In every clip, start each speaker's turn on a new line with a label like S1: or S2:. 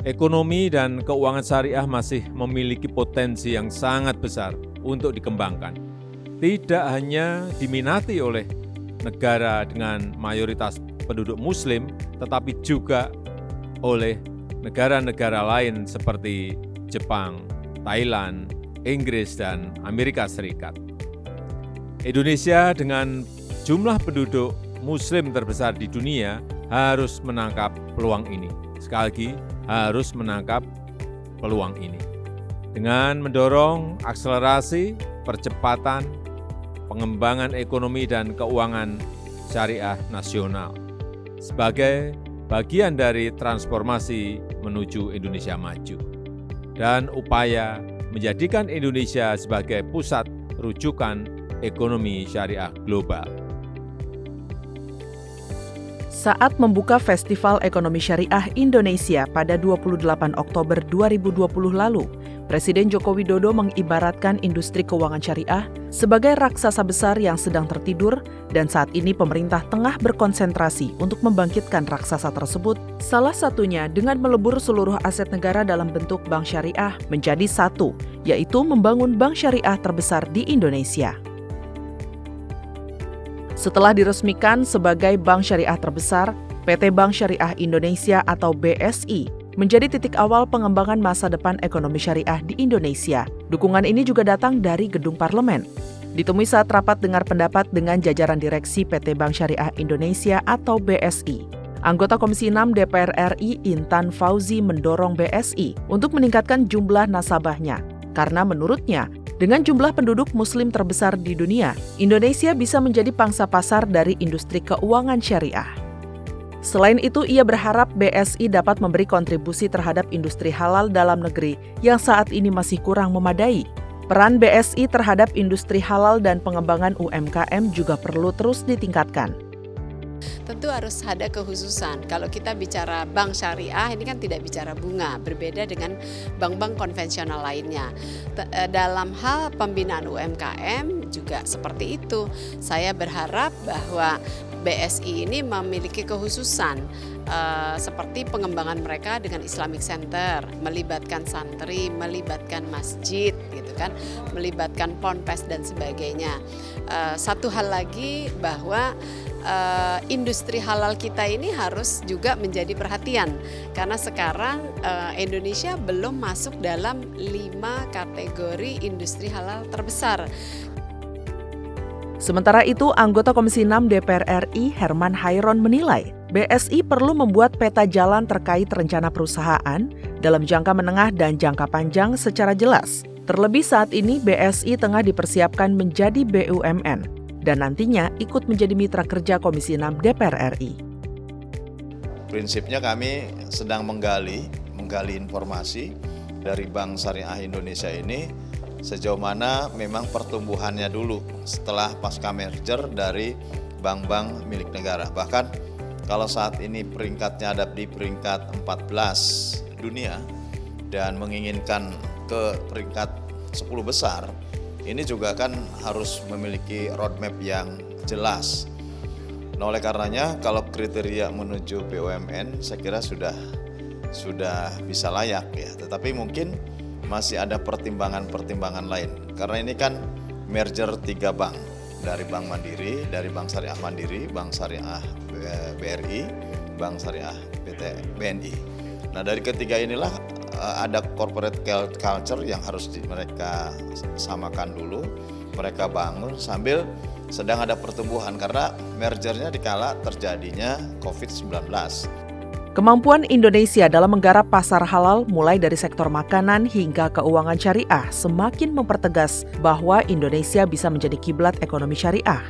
S1: Ekonomi dan keuangan syariah masih memiliki potensi yang sangat besar untuk dikembangkan. Tidak hanya diminati oleh negara dengan mayoritas penduduk Muslim, tetapi juga oleh negara-negara lain seperti Jepang, Thailand, Inggris, dan Amerika Serikat. Indonesia dengan jumlah penduduk Muslim terbesar di dunia harus menangkap peluang ini. Sekali lagi, harus menangkap peluang ini. Dengan mendorong akselerasi, percepatan, pengembangan ekonomi dan keuangan syariah nasional sebagai bagian dari transformasi menuju Indonesia maju dan upaya menjadikan Indonesia sebagai pusat rujukan ekonomi syariah global.
S2: Saat membuka Festival Ekonomi Syariah Indonesia pada 28 Oktober 2020 lalu, Presiden Joko Widodo mengibaratkan industri keuangan syariah sebagai raksasa besar yang sedang tertidur dan saat ini pemerintah tengah berkonsentrasi untuk membangkitkan raksasa tersebut, salah satunya dengan melebur seluruh aset negara dalam bentuk bank syariah menjadi satu, yaitu membangun bank syariah terbesar di Indonesia. Setelah diresmikan sebagai bank syariah terbesar, PT Bank Syariah Indonesia atau BSI menjadi titik awal pengembangan masa depan ekonomi syariah di Indonesia. Dukungan ini juga datang dari gedung parlemen. Ditemui saat rapat dengar pendapat dengan jajaran direksi PT Bank Syariah Indonesia atau BSI. Anggota Komisi 6 DPR RI Intan Fauzi mendorong BSI untuk meningkatkan jumlah nasabahnya, karena menurutnya, dengan jumlah penduduk Muslim terbesar di dunia, Indonesia bisa menjadi pangsa pasar dari industri keuangan syariah. Selain itu, ia berharap BSI dapat memberi kontribusi terhadap industri halal dalam negeri yang saat ini masih kurang memadai. Peran BSI terhadap industri halal dan pengembangan UMKM juga perlu terus ditingkatkan.
S3: Tentu harus ada kekhususan. Kalau kita bicara bank syariah, ini kan tidak bicara bunga, berbeda dengan bank-bank konvensional lainnya. Dalam hal pembinaan UMKM juga seperti itu. Saya berharap bahwa BSI ini memiliki kekhususan seperti pengembangan mereka dengan Islamic Center, melibatkan santri, melibatkan masjid, gitu kan, melibatkan ponpes dan sebagainya. Satu hal lagi bahwa industri halal kita ini harus juga menjadi perhatian karena sekarang Indonesia belum masuk dalam 5 kategori industri halal terbesar.
S2: Sementara itu, anggota Komisi 6 DPR RI Herman Hairon menilai BSI perlu membuat peta jalan terkait rencana perusahaan dalam jangka menengah dan jangka panjang secara jelas. Terlebih saat ini BSI tengah dipersiapkan menjadi BUMN dan nantinya ikut menjadi mitra kerja Komisi 6 DPR RI.
S4: Prinsipnya kami sedang menggali informasi dari Bank Syariah Indonesia ini sejauh mana memang pertumbuhannya dulu setelah pasca merger dari bank-bank milik negara. Bahkan kalau saat ini peringkatnya ada di peringkat 14 dunia dan menginginkan ke peringkat 10 besar, ini juga kan harus memiliki roadmap yang jelas. Nah, oleh karenanya kalau kriteria menuju BUMN saya kira sudah bisa layak ya. Tetapi mungkin masih ada pertimbangan-pertimbangan lain. Karena ini kan merger 3 bank, dari Bank Mandiri, dari Bank Syariah Mandiri, Bank Syariah BRI, Bank Syariah BNI. Nah, dari ketiga inilah ada corporate culture yang harus mereka samakan dulu, mereka bangun sambil sedang ada pertumbuhan karena mergernya dikala terjadinya COVID-19.
S2: Kemampuan Indonesia dalam menggarap pasar halal mulai dari sektor makanan hingga keuangan syariah semakin mempertegas bahwa Indonesia bisa menjadi kiblat ekonomi syariah.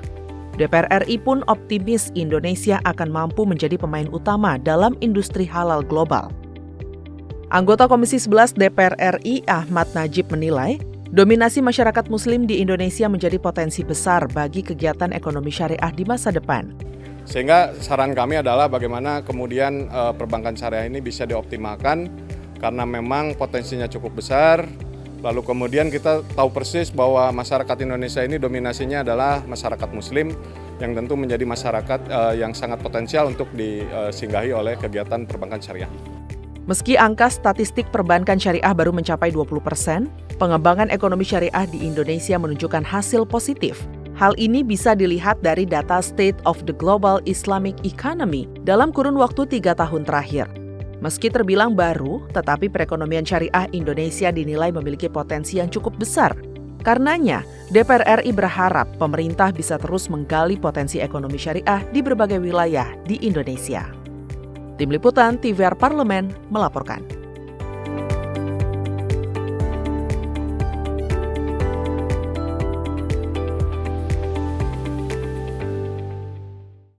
S2: DPR RI pun optimis Indonesia akan mampu menjadi pemain utama dalam industri halal global. Anggota Komisi 11 DPR RI Ahmad Najib menilai, dominasi masyarakat Muslim di Indonesia menjadi potensi besar bagi kegiatan ekonomi syariah di masa depan.
S5: Sehingga saran kami adalah bagaimana kemudian perbankan syariah ini bisa dioptimalkan karena memang potensinya cukup besar. Lalu kemudian kita tahu persis bahwa masyarakat Indonesia ini dominasinya adalah masyarakat Muslim yang tentu menjadi masyarakat yang sangat potensial untuk disinggahi oleh kegiatan perbankan syariah.
S2: Meski angka statistik perbankan syariah baru mencapai 20%, pengembangan ekonomi syariah di Indonesia menunjukkan hasil positif. Hal ini bisa dilihat dari data State of the Global Islamic Economy dalam kurun waktu 3 tahun terakhir. Meski terbilang baru, tetapi perekonomian syariah Indonesia dinilai memiliki potensi yang cukup besar. Karenanya, DPR RI berharap pemerintah bisa terus menggali potensi ekonomi syariah di berbagai wilayah di Indonesia. Tim Liputan TVR Parlemen melaporkan.